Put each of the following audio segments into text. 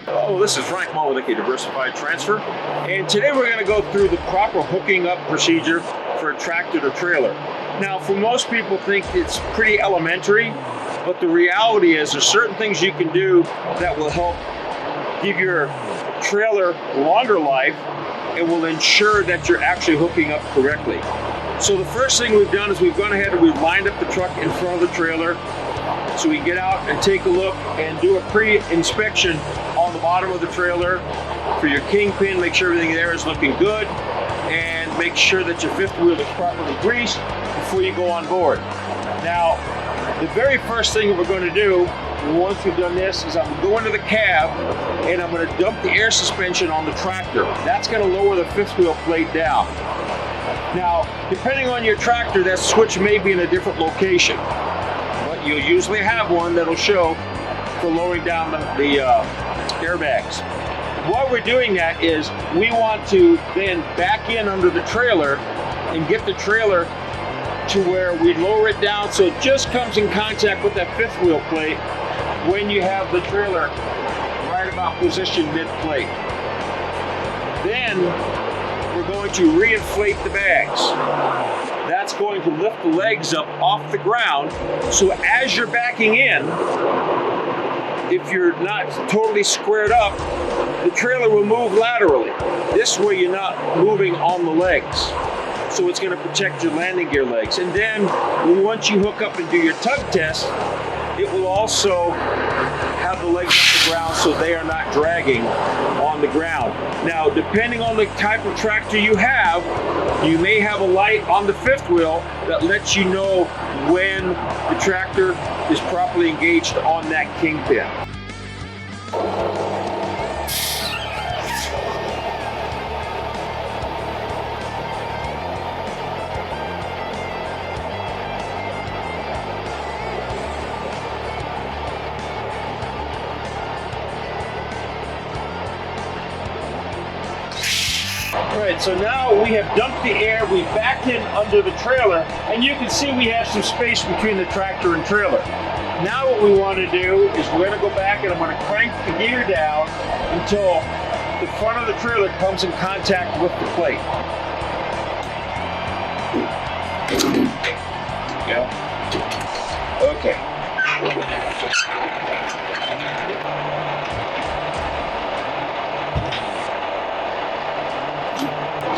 Hello, this is Frank Molodecki, Diversified Transfer, and today we're going to go through the proper hooking up procedure for a tractor to trailer. Now, for most people think it's pretty elementary, but the reality is there's certain things you can do that will help give your trailer longer life and will ensure that you're actually hooking up correctly. So the first thing we've done is we've gone ahead and we've lined up the truck in front of the trailer so we can get out and take a look and do a pre-inspection on the bottom of the trailer for your kingpin, make sure everything there is looking good, and make sure that your fifth wheel is properly greased before you go on board. Now, the very first thing that we're going to do once we've done this is I'm going to go into the cab and I'm going to dump the air suspension on the tractor. That's going to lower the fifth wheel plate down. Now, depending on your tractor, that switch may be in a different location, but you'll usually have one that'll show for lowering down the airbags. While we're doing that is we want to then back in under the trailer and get the trailer to where we lower it down so it just comes in contact with that fifth wheel plate when you have the trailer right about position mid-plate. Then we're going to reinflate the bags. That's going to lift the legs up off the ground, so as you're backing in, if you're not totally squared up, the trailer will move laterally. This way you're not moving on the legs. So it's going to protect your landing gear legs. And then once you hook up and do your tug test, it will also have the legs off the ground so they are not dragging on the ground. Now, depending on the type of tractor you have, you may have a light on the fifth wheel that lets you know when the tractor is properly engaged on that kingpin. Alright, so now we have dumped the air, we backed in under the trailer, and you can see we have some space between the tractor and trailer. Now what we want to do is we're going to go back and I'm going to crank the gear down until the front of the trailer comes in contact with the plate. Yeah. Okay.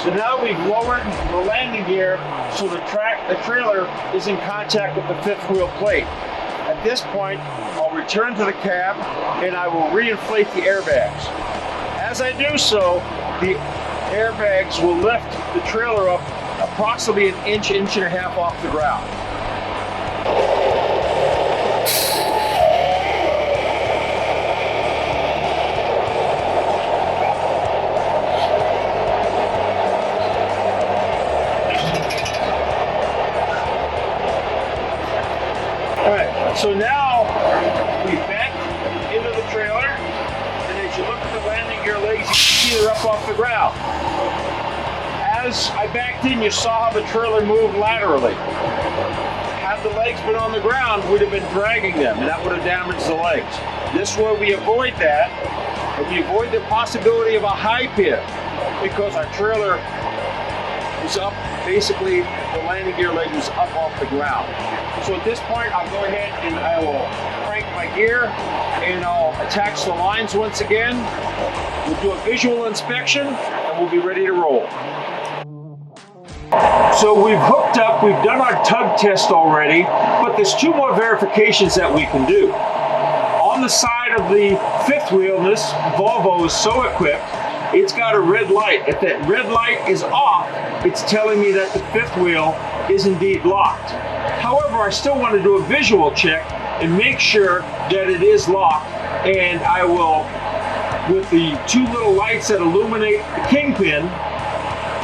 So now we've lowered the landing gear so the trailer is in contact with the fifth wheel plate. At this point, I'll return to the cab and I will reinflate the airbags. As I do so, the airbags will lift the trailer up approximately an inch and a half off the ground. So now we back into the trailer, and as you look at the landing gear legs, you can see they're up off the ground. As I backed in, you saw how the trailer moved laterally. Had the legs been on the ground, we'd have been dragging them, and that would have damaged the legs. This way we avoid that, and we avoid the possibility of a high pit, because our trailer is up, basically the landing gear leg was up off the ground. So at this point, I'll go ahead and I will crank my gear and I'll attach the lines once again. We'll do a visual inspection and we'll be ready to roll. So we've hooked up, we've done our tug test already, but there's two more verifications that we can do. On the side of the fifth wheel, this Volvo is so equipped, it's got a red light. If that red light is off, it's telling me that the fifth wheel is indeed locked. However, I still want to do a visual check and make sure that it is locked, and I will, with the two little lights that illuminate the kingpin,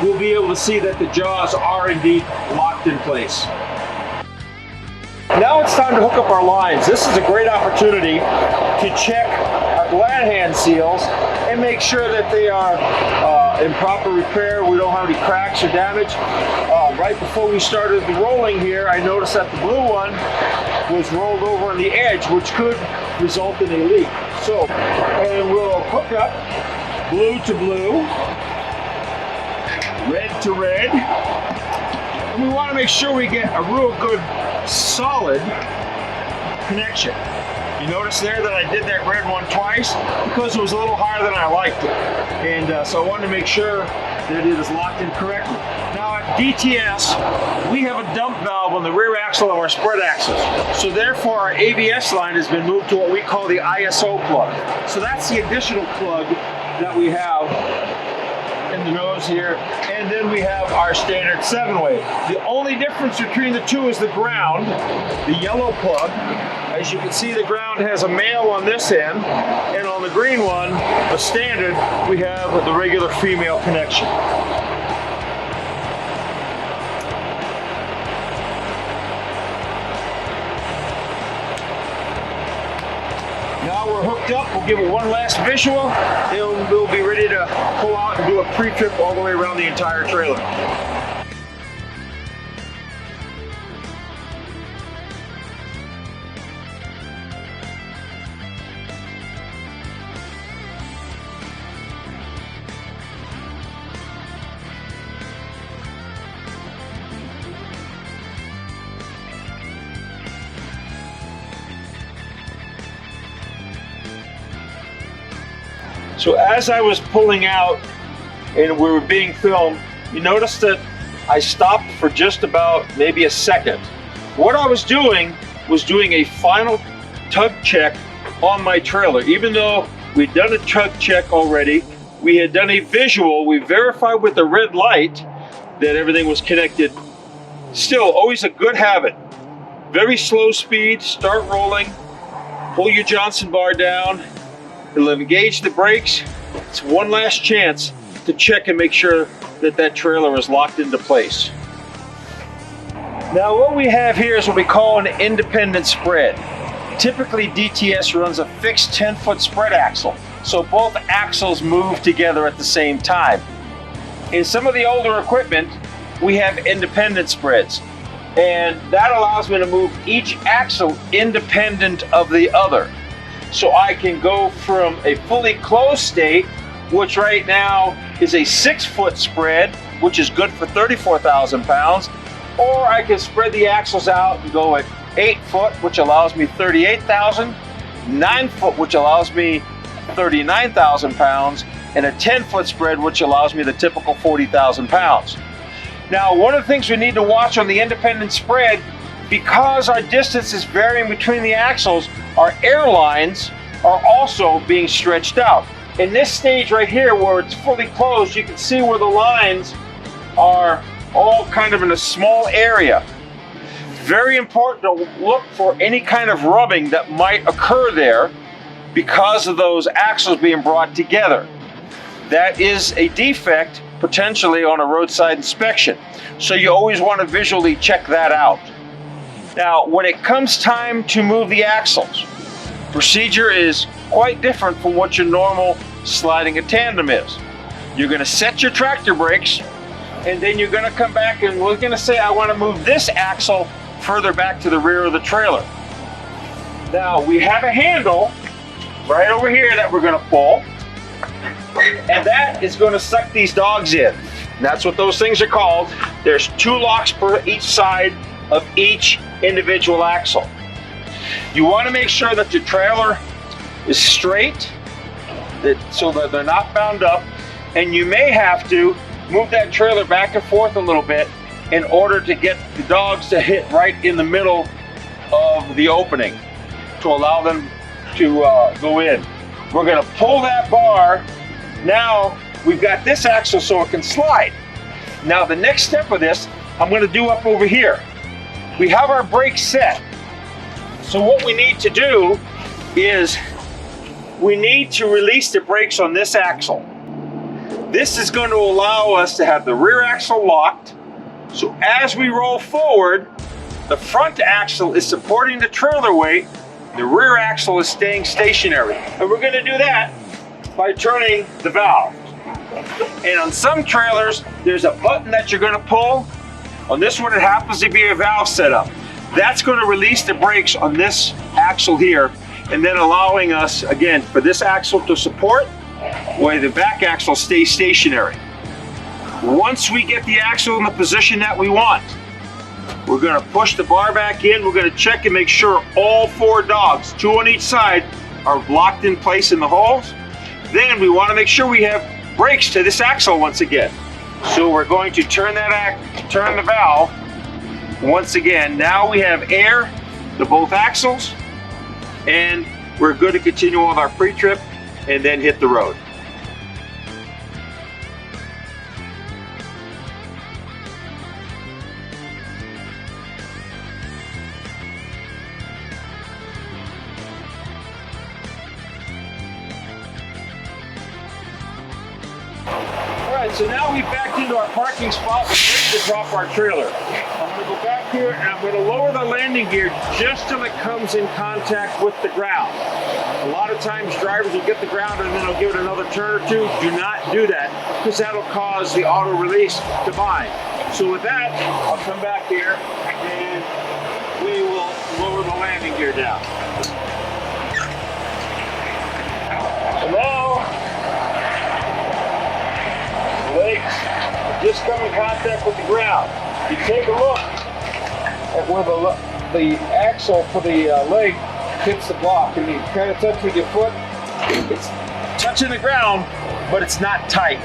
we'll be able to see that the jaws are indeed locked in place. Now it's time to hook up our lines. This is a great opportunity to check our glad hand seals and make sure that they are in proper repair. We don't have any cracks or damage. Now, right before we started the rolling here, I noticed that the blue one was rolled over on the edge, which could result in a leak. So, and we'll hook up blue to blue, red to red, and we want to make sure we get a real good solid connection. You notice there that I did that red one twice because it was a little higher than I liked it. And so I wanted to make sure that it is locked in correctly. Now at DTS, we have a dump valve on the rear axle of our spread axles. So therefore our ABS line has been moved to what we call the ISO plug. So that's the additional plug that we have in the nose here. And then we have our standard 7-way. The only difference between the two is the ground, the yellow plug. As you can see, the ground has a male on this end, and on the green one, the standard, we have the regular female connection. Now we're hooked up, we'll give it one last visual, and we'll be ready to pull out and do a pre-trip all the way around the entire trailer. So as I was pulling out and we were being filmed, you notice that I stopped for just about maybe a second. What I was doing a final tug check on my trailer. Even though we'd done a tug check already, we had done a visual, we verified with the red light that everything was connected. Still, always a good habit. Very slow speed, start rolling, pull your Johnson bar down, it'll engage the brakes. It's one last chance to check and make sure that that trailer is locked into place. Now what we have here is what we call an independent spread. Typically DTS runs a fixed 10-foot spread axle, so both axles move together at the same time. In some of the older equipment, we have independent spreads, and that allows me to move each axle independent of the other. So I can go from a fully closed state, which right now is a 6-foot spread, which is good for 34,000 pounds, or I can spread the axles out and go at 8 foot, which allows me 38,000, 9 foot, which allows me 39,000 pounds, and a 10-foot spread, which allows me the typical 40,000 pounds. Now, one of the things we need to watch on the independent spread, because our distance is varying between the axles, our air lines are also being stretched out. In this stage right here where it's fully closed, you can see where the lines are all kind of in a small area. Very important to look for any kind of rubbing that might occur there because of those axles being brought together. That is a defect potentially on a roadside inspection. So you always want to visually check that out. Now, when it comes time to move the axles, procedure is quite different from what your normal sliding a tandem is. You're going to set your tractor brakes, and then you're going to come back and we're going to say, I want to move this axle further back to the rear of the trailer. Now, we have a handle right over here that we're going to pull, and that is going to suck these dogs in. That's what those things are called. There's 2 locks per each side of each individual axle. You want to make sure that your trailer is straight, so that they're not bound up, and you may have to move that trailer back and forth a little bit in order to get the dogs to hit right in the middle of the opening to allow them to go in. We're going to pull that bar. Now we've got this axle so it can slide. Now the next step of this, I'm going to do up over here. We have our brakes set. So what we need to do is we need to release the brakes on this axle. This is going to allow us to have the rear axle locked. So as we roll forward, the front axle is supporting the trailer weight, the rear axle is staying stationary. And we're going to do that by turning the valve. And on some trailers, there's a button that you're going to pull, On this one, it happens to be a valve setup. That's going to release the brakes on this axle here, and then allowing us, again, for this axle to support, while the back axle stays stationary. Once we get the axle in the position that we want, we're going to push the bar back in. We're going to check and make sure all 4 dogs, 2 on each side, are locked in place in the holes. Then we want to make sure we have brakes to this axle once again. So we're going to turn the valve. Once again, now we have air to both axles, and we're good to continue on our pre-trip and then hit the road. So now we've backed into our parking spot, we're ready to drop our trailer. I'm going to go back here and I'm going to lower the landing gear just till it comes in contact with the ground. A lot of times drivers will get the ground and then they'll give it another turn or two. Do not do that, because that'll cause the auto release to bind. So with that, I'll come back here and we will lower the landing gear down. Hello? Legs just come in contact with the ground. You take a look at where the axle for the leg hits the block, and you kind of touch with your foot. It's touching the ground, but it's not tight.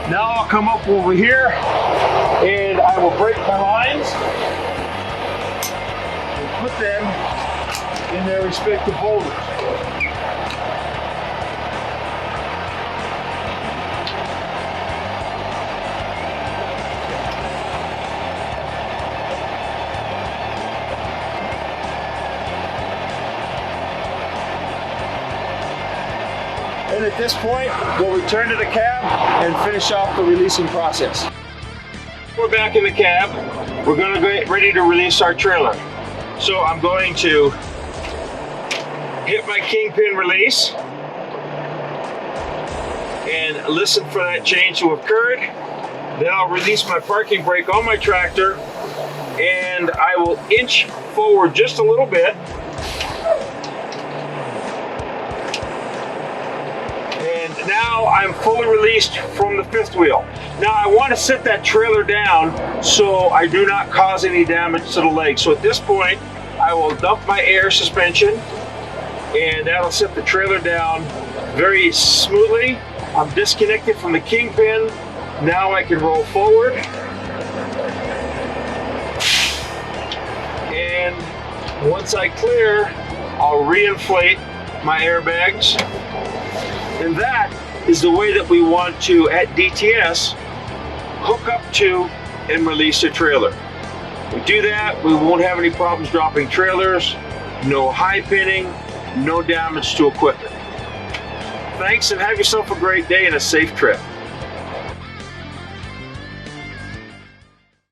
Now I'll come up over here and I will break my lines and put them in their respective holders. And at this point, we'll return to the cab and finish off the releasing process. We're back in the cab. We're going to get ready to release our trailer. So I'm going to hit my kingpin release and listen for that change to have occurred. Then I'll release my parking brake on my tractor, and I will inch forward just a little bit. Now I'm fully released from the 5th wheel. Now I want to set that trailer down so I do not cause any damage to the leg. So at this point, I will dump my air suspension, and that'll set the trailer down very smoothly. I'm disconnected from the kingpin. Now I can roll forward. And once I clear, I'll reinflate my airbags. And that is the way that we want to, at DTS, hook up to and release a trailer. We do that, we won't have any problems dropping trailers, no high pinning, no damage to equipment. Thanks, and have yourself a great day and a safe trip.